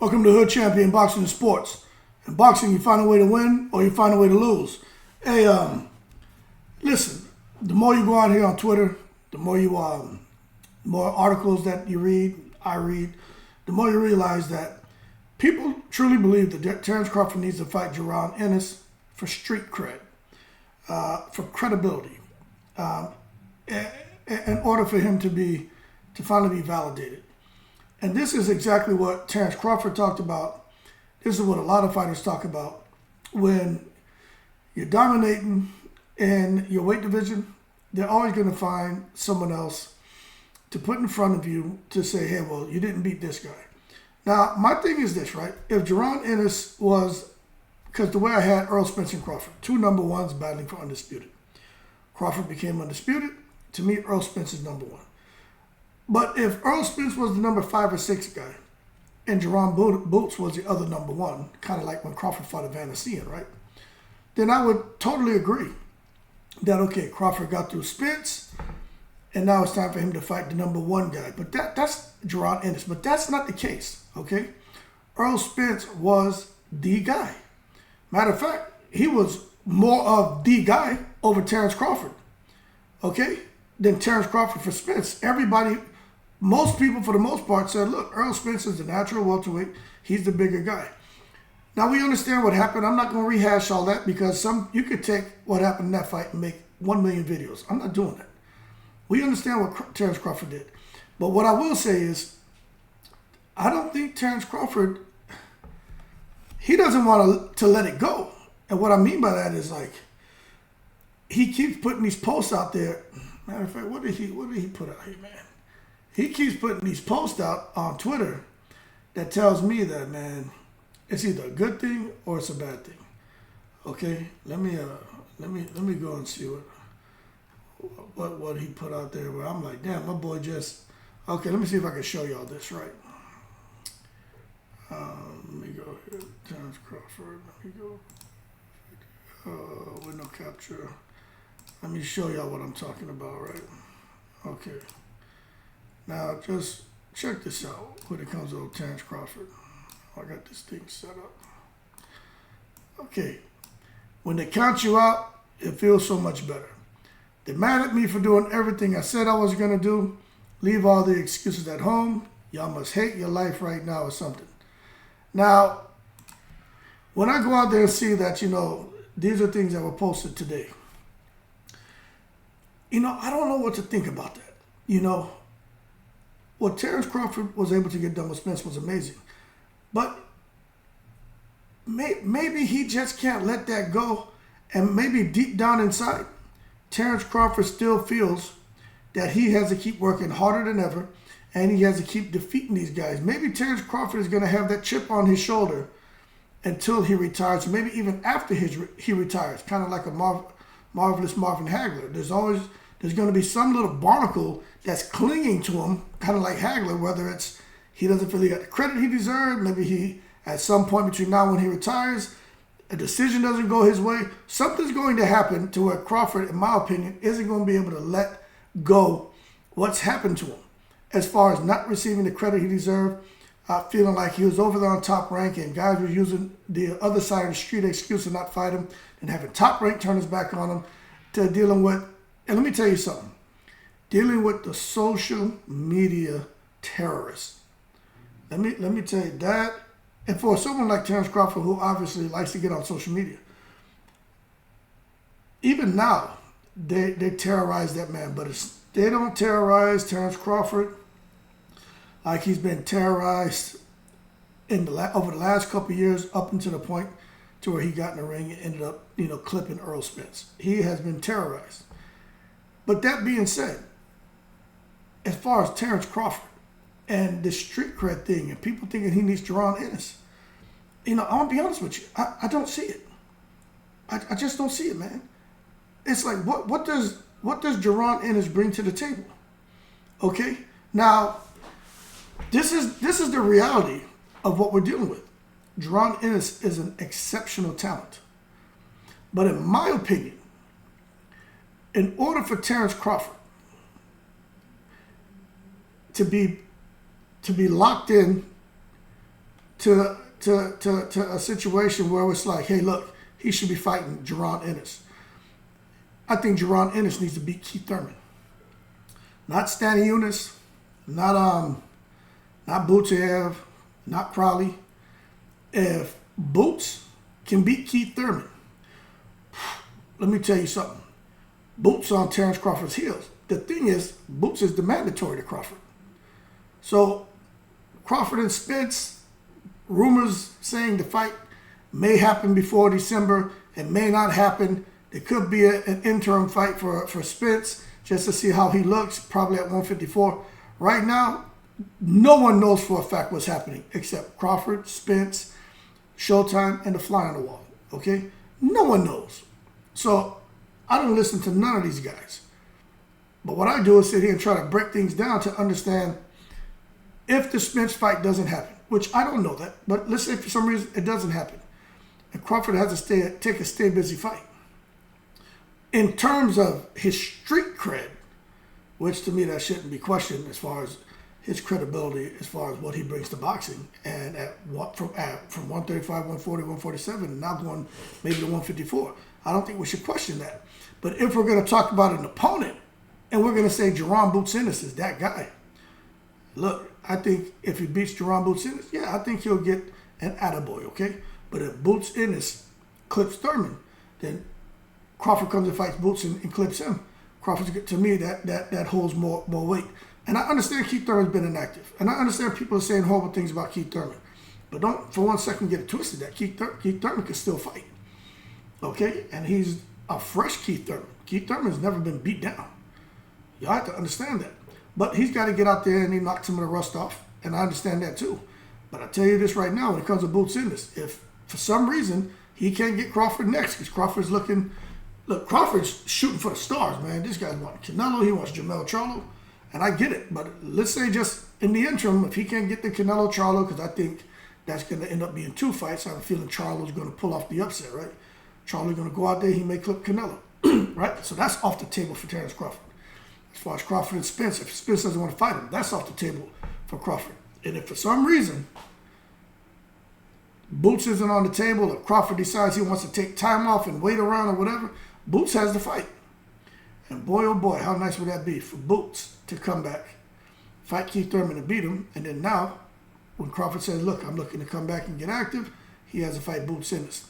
Welcome to Hood Champion Boxing and Sports. In boxing, you find a way to win or you find a way to lose. Hey, listen, the more you go out here on Twitter, the more you more articles that you read, I read, the more you realize that people truly believe that Terence Crawford needs to fight Jaron Ennis for street cred, for credibility, in order for him to finally be validated. And this is exactly what Terence Crawford talked about. This is what a lot of fighters talk about. When you're dominating in your weight division, they're always going to find someone else to put in front of you to say, hey, well, you didn't beat this guy. Now, my thing is this, right? If Jaron Ennis was, because the way I had Errol Spence and Crawford, two number ones battling for undisputed. Crawford became undisputed. To me, Errol Spence is number one. But if Errol Spence was the number 5 or 6 guy, and Jaron Boots was the other number one, kind of like when Crawford fought Evander Cian, right? Then I would totally agree that, okay, Crawford got through Spence, and now it's time for him to fight the number one guy. But that's Jaron Ennis. But that's not the case, okay? Errol Spence was the guy. Matter of fact, he was more of the guy over Terence Crawford, okay, than Terence Crawford for Spence. Most people, for the most part, said, look, Errol Spence is the natural welterweight. He's the bigger guy. Now, we understand what happened. I'm not going to rehash all that because you could take what happened in that fight and make 1 million videos. I'm not doing that. We understand what Terence Crawford did. But what I will say is, I don't think Terence Crawford, he doesn't want to let it go. And what I mean by that is, like, he keeps putting these posts out there. Matter of fact, what did he put out here, man? He keeps putting these posts out on Twitter that tells me that, man, it's either a good thing or it's a bad thing. Okay, let me go and see what he put out there. Where I'm like, damn, my boy just. Okay, let me see if I can show y'all this right. Let me go here, Terence Crawford. Let me go. Window capture. Let me show y'all what I'm talking about, right? Okay. Now, just check this out when it comes to Terence Crawford. I got this thing set up. Okay. When they count you out, it feels so much better. They're mad at me for doing everything I said I was going to do. Leave all the excuses at home. Y'all must hate your life right now or something. Now, when I go out there and see that, these are things that were posted today, I don't know what to think about that. What Terence Crawford was able to get done with Spence was amazing. But maybe he just can't let that go. And maybe deep down inside, Terence Crawford still feels that he has to keep working harder than ever and he has to keep defeating these guys. Maybe Terence Crawford is going to have that chip on his shoulder until he retires, or maybe even after he retires, kind of like a marvelous Marvin Hagler. There's going to be some little barnacle that's clinging to him, kind of like Hagler, whether it's he doesn't feel he got the credit he deserved, maybe he, at some point between now and when he retires, a decision doesn't go his way. Something's going to happen to where Crawford, in my opinion, isn't going to be able to let go what's happened to him as far as not receiving the credit he deserved, feeling like he was over there on Top Rank and guys were using the other side of the street excuse to not fight him and having Top Rank turn his back on him, to dealing with, and let me tell you something, dealing with the social media terrorists. Let me tell you that. And for someone like Terence Crawford, who obviously likes to get on social media, even now, they terrorize that man. But they don't terrorize Terence Crawford like he's been terrorized over the last couple of years, up until the point to where he got in the ring and ended up, clipping Errol Spence. He has been terrorized. But that being said, as far as Terence Crawford and the street cred thing and people thinking he needs Jaron Ennis, I want to be honest with you. I don't see it. I just don't see it, man. It's like, what does Jaron Ennis bring to the table? Okay? Now, this is the reality of what we're dealing with. Jaron Ennis is an exceptional talent. But in my opinion, in order for Terence Crawford to be locked in to a situation where it's like, hey, look, he should be fighting Jaron Ennis. I think Jaron Ennis needs to beat Keith Thurman. Not Stanley Eunice, not Butchev, not Crowley. If Boots can beat Keith Thurman, let me tell you something. Boots on Terence Crawford's heels. The thing is, Boots is the mandatory to Crawford. So Crawford and Spence, rumors saying the fight may happen before December. It may not happen. It could be an interim fight for Spence just to see how he looks, probably at 154. Right now, no one knows for a fact what's happening except Crawford, Spence, Showtime, and the fly on the wall. Okay? No one knows. So I don't listen to none of these guys. But what I do is sit here and try to break things down to understand if the Spence fight doesn't happen, which I don't know that, but let's say for some reason it doesn't happen, and Crawford has to take a stay busy fight. In terms of his street cred, which to me that shouldn't be questioned as far as his credibility, as far as what he brings to boxing, and from 135, 140, 147, and now going maybe to 154. I don't think we should question that. But if we're going to talk about an opponent, and we're going to say Jaron Boots Ennis is that guy, look, I think if he beats Jaron Boots Ennis, yeah, I think he'll get an attaboy, okay? But if Boots Ennis clips Thurman, then Crawford comes and fights Boots and clips him. Crawford, to me, that holds more weight. And I understand Keith Thurman's been inactive. And I understand people are saying horrible things about Keith Thurman. But don't for one second get it twisted that Keith Thurman can still fight. Okay? And he's a fresh Keith Thurman. Keith Thurman's never been beat down. Y'all have to understand that. But he's got to get out there and he knocks some of the rust off. And I understand that too. But I tell you this right now, when it comes to Boots Ennis, if for some reason he can't get Crawford next, because Crawford's looking, look, Crawford's shooting for the stars, man. This guy's wanting Canelo, he wants Jermell Charlo, and I get it. But let's say just in the interim, if he can't get the Canelo Charlo, because I think that's going to end up being 2 fights, I have a feeling Charlo's going to pull off the upset, right? Charlo's going to go out there, he may clip Canelo, right? So that's off the table for Terence Crawford. As far as Crawford and Spence, if Spence doesn't want to fight him, that's off the table for Crawford. And if for some reason Boots isn't on the table, or Crawford decides he wants to take time off and wait around or whatever, Boots has the fight. And boy, oh boy, how nice would that be for Boots to come back, fight Keith Thurman and beat him, and then now, when Crawford says, look, I'm looking to come back and get active, he has to fight Boots Ennis.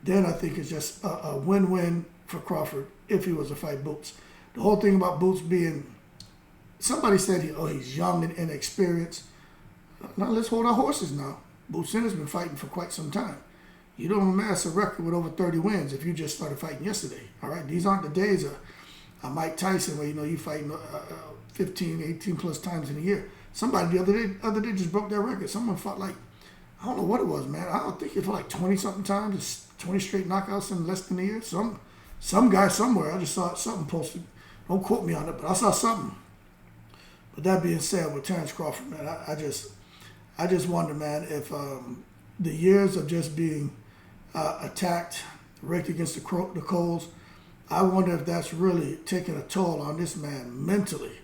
Then I think it's just a win-win for Crawford if he was to fight Boots. The whole thing about Boots being, somebody said he's young and inexperienced. Now let's hold our horses now. Boots Ennis has been fighting for quite some time. You don't amass a record with over 30 wins if you just started fighting yesterday. All right, these aren't the days of Mike Tyson where you fighting 15, 18 plus times in a year. Somebody the other day just broke their record. Someone fought like, I don't know what it was, man. I don't think it fought like 20 something times, just 20 straight knockouts in less than a year. Some guy somewhere, I just saw something posted. Don't quote me on it, but I saw something. But that being said, with Terence Crawford, man, I just wonder, man, if the years of just being attacked, raked against the coals, I wonder if that's really taking a toll on this man mentally,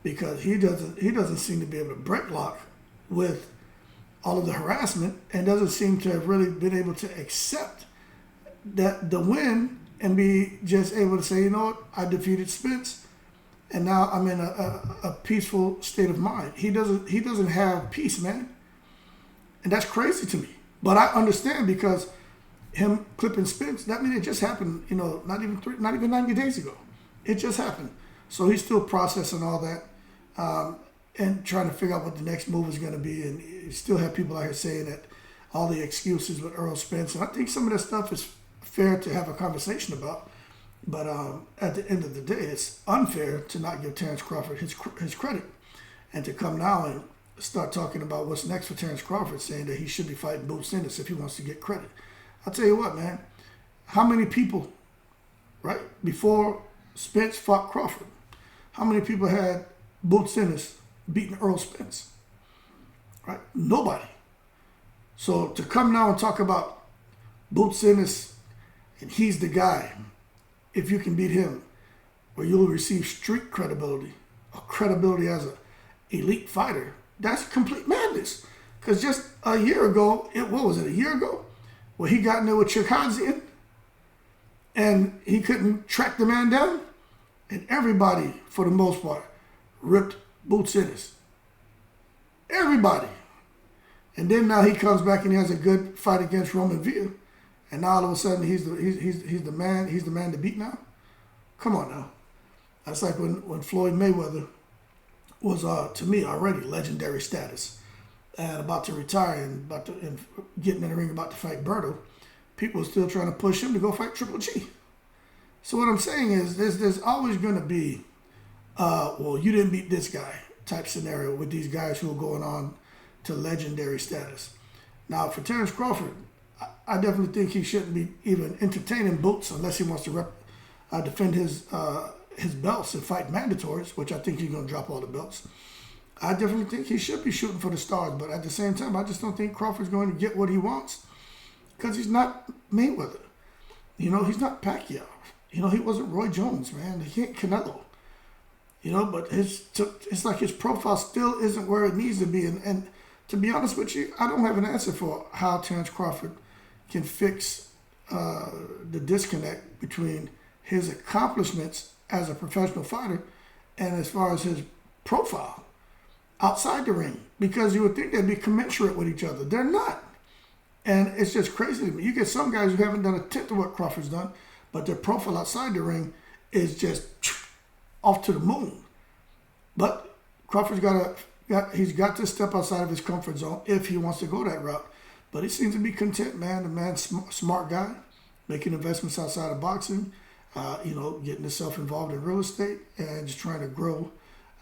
because he doesn't seem to be able to break lock with all of the harassment, and doesn't seem to have really been able to accept that the win and be just able to say, you know what, I defeated Spence, and now I'm in a peaceful state of mind. He doesn't have peace, man, and that's crazy to me. But I understand, because him clipping Spence, that means it just happened. Not even 90 days ago. It just happened. So he's still processing all that and trying to figure out what the next move is going to be. And you still have people out here saying that all the excuses with Earl Spence, and I think some of that stuff is fair to have a conversation about. But at the end of the day, it's unfair to not give Terence Crawford his credit, and to come now and start talking about what's next for Terence Crawford, saying that he should be fighting Boots Ennis if he wants to get credit. I'll tell you what, man, how many people, right, before Spence fought Crawford, how many people had Boots Ennis beating Earl Spence? Right? Nobody. So to come now and talk about Boots Ennis and he's the guy, if you can beat him, where you'll receive street credibility, or credibility as an elite fighter, that's complete madness. Because just a year ago, what was it, a year ago? Where he got in there with Chikazian and he couldn't track the man down. And everybody, for the most part, ripped Boots Ennis. Everybody. And then now he comes back and he has a good fight against Roman Villa. And now all of a sudden he's the man to beat now. Come on now. That's like when Floyd Mayweather was to me already legendary status and about to retire and getting in the ring about to fight Berto. People are still trying to push him to go fight Triple G. So what I'm saying is there's always going to be well, you didn't beat this guy type scenario with these guys who are going on to legendary status. Now for Terence Crawford, I definitely think he shouldn't be even entertaining Boots unless he wants to defend his belts and fight mandatories, which I think he's going to drop all the belts. I definitely think he should be shooting for the stars, but at the same time, I just don't think Crawford's going to get what he wants because he's not Mayweather. You know, he's not Pacquiao. You know, he wasn't Roy Jones, man. He ain't Canelo. You know, but it's like his profile still isn't where it needs to be. And to be honest with you, I don't have an answer for how Terence Crawford can fix the disconnect between his accomplishments as a professional fighter and as far as his profile outside the ring, because you would think they'd be commensurate with each other. They're not. And it's just crazy to me. You get some guys who haven't done a tenth of what Crawford's done, but their profile outside the ring is just off to the moon. But Crawford's he's got to step outside of his comfort zone if he wants to go that route. But he seems to be content, man. The man's smart guy, making investments outside of boxing, you know, getting himself involved in real estate and just trying to grow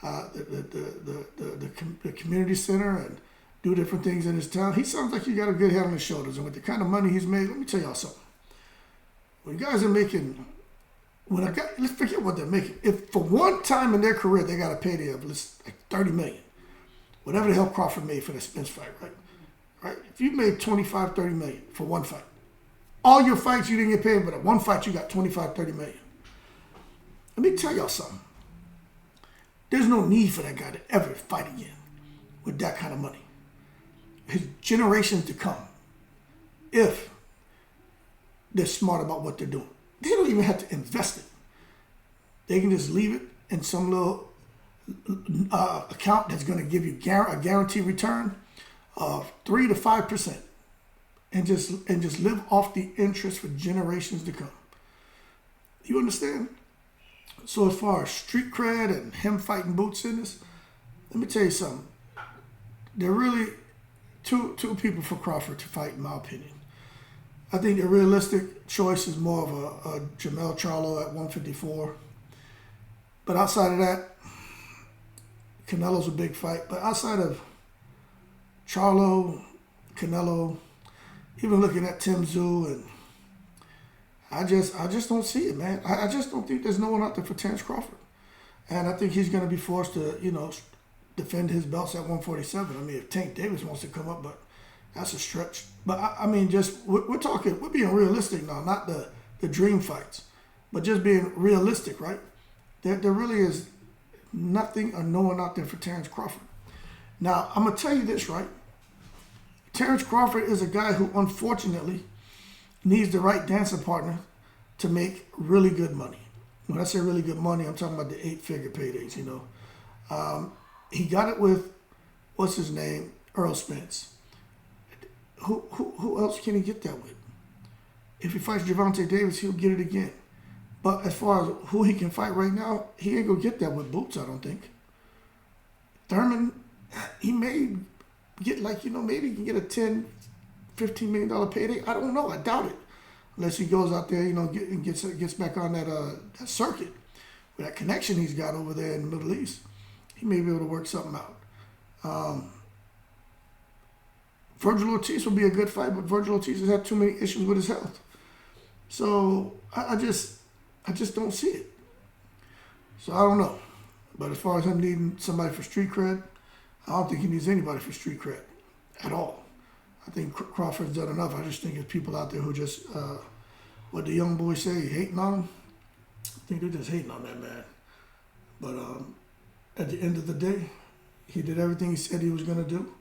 the community center and do different things in his town. He sounds like he got a good head on his shoulders. And with the kind of money he's made, let me tell y'all something. When guys are making, let's forget what they're making. If for one time in their career they got a payday of like $30 million, whatever the hell Crawford made for the Spence fight, right? If you made $25, $30 million for one fight, all your fights you didn't get paid, but at one fight you got $25, $30 million. Let me tell y'all something. There's no need for that guy to ever fight again with that kind of money. His generations to come, if they're smart about what they're doing, they don't even have to invest it. They can just leave it in some little account that's going to give you a guaranteed return of 3 to 5%, and just live off the interest for generations to come. You understand? So as far as street cred and him fighting Boots Ennis, let me tell you something. There are really two people for Crawford to fight, in my opinion. I think the realistic choice is more of a Jermell Charlo at 154. But outside of that, Canelo's a big fight. But outside of Charlo, Canelo, even looking at Tim Tszyu, and I just don't see it, man. I just don't think there's no one out there for Terence Crawford. And I think he's going to be forced to, you know, defend his belts at 147. I mean, if Tank Davis wants to come up, but that's a stretch. But I mean, we're being realistic now, not the dream fights, but just being realistic, right? There really is nothing or no one out there for Terence Crawford. Now, I'm going to tell you this, right? Terence Crawford is a guy who, unfortunately, needs the right dancing partner to make really good money. When I say really good money, I'm talking about the 8-figure paydays, you know. He got it with, what's his name, Earl Spence. Who else can he get that with? If he fights Gervonta Davis, he'll get it again. But as far as who he can fight right now, he ain't going to get that with Boots, I don't think. Thurman, he may get maybe he can get a $10, $15 million payday. I don't know. I doubt it. Unless he goes out there, you know, and gets back on that circuit with that connection he's got over there in the Middle East. He may be able to work something out. Virgil Ortiz will be a good fight, but Virgil Ortiz has had too many issues with his health. So I just don't see it. So I don't know. But as far as him needing somebody for street cred, I don't think he needs anybody for street cred at all. I think Crawford's done enough. I just think there's people out there who just, what the young boys say, hating on him. I think they're just hating on that man. But at the end of the day, he did everything he said he was going to do.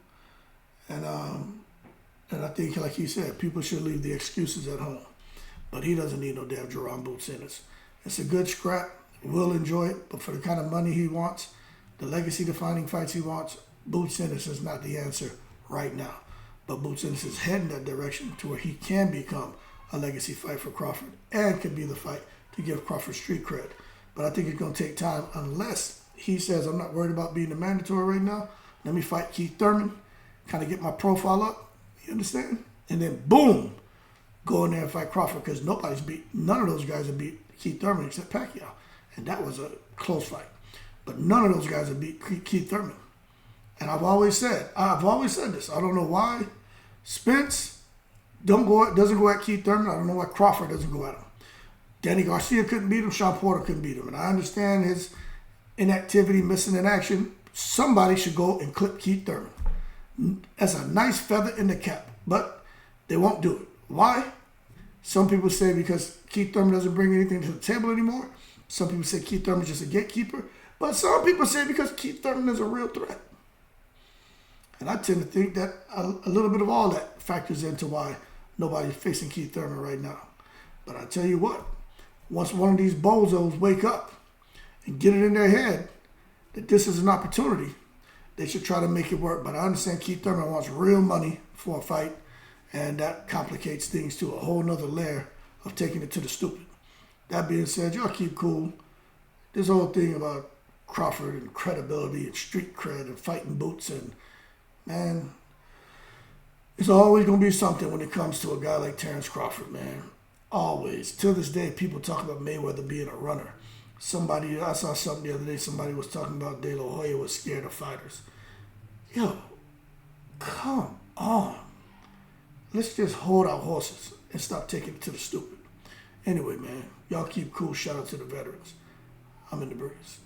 And I think, like he said, people should leave the excuses at home. But he doesn't need no damn Jaron boots in it. It's a good scrap. We'll enjoy it. But for the kind of money he wants, the legacy-defining fights he wants, Boots Ennis is not the answer right now. But Boots Ennis is heading that direction to where he can become a legacy fight for Crawford and can be the fight to give Crawford street cred. But I think it's going to take time unless he says, I'm not worried about being a mandatory right now. Let me fight Keith Thurman, kind of get my profile up. You understand? And then, boom, go in there and fight Crawford because none of those guys have beat Keith Thurman except Pacquiao. And that was a close fight. But none of those guys have beat Keith Thurman. And I've always said this. I don't know why Spence doesn't go at Keith Thurman. I don't know why Crawford doesn't go at him. Danny Garcia couldn't beat him. Sean Porter couldn't beat him. And I understand his inactivity, missing in action. Somebody should go and clip Keith Thurman. That's a nice feather in the cap. But they won't do it. Why? Some people say because Keith Thurman doesn't bring anything to the table anymore. Some people say Keith Thurman is just a gatekeeper. But some people say because Keith Thurman is a real threat. And I tend to think that a little bit of all that factors into why nobody's facing Keith Thurman right now. But I tell you what, once one of these bozos wake up and get it in their head that this is an opportunity, they should try to make it work. But I understand Keith Thurman wants real money for a fight, and that complicates things to a whole nother layer of taking it to the stupid. That being said, y'all keep cool. This whole thing about Crawford and credibility and street cred and fighting boots and, man, it's always going to be something when it comes to a guy like Terrence Crawford, man. Always. Till this day, people talk about Mayweather being a runner. I saw something the other day, somebody was talking about De La Hoya was scared of fighters. Yo, come on. Let's just hold our horses and stop taking it to the stupid. Anyway, man, y'all keep cool. Shout out to the veterans. I'm in the breeze.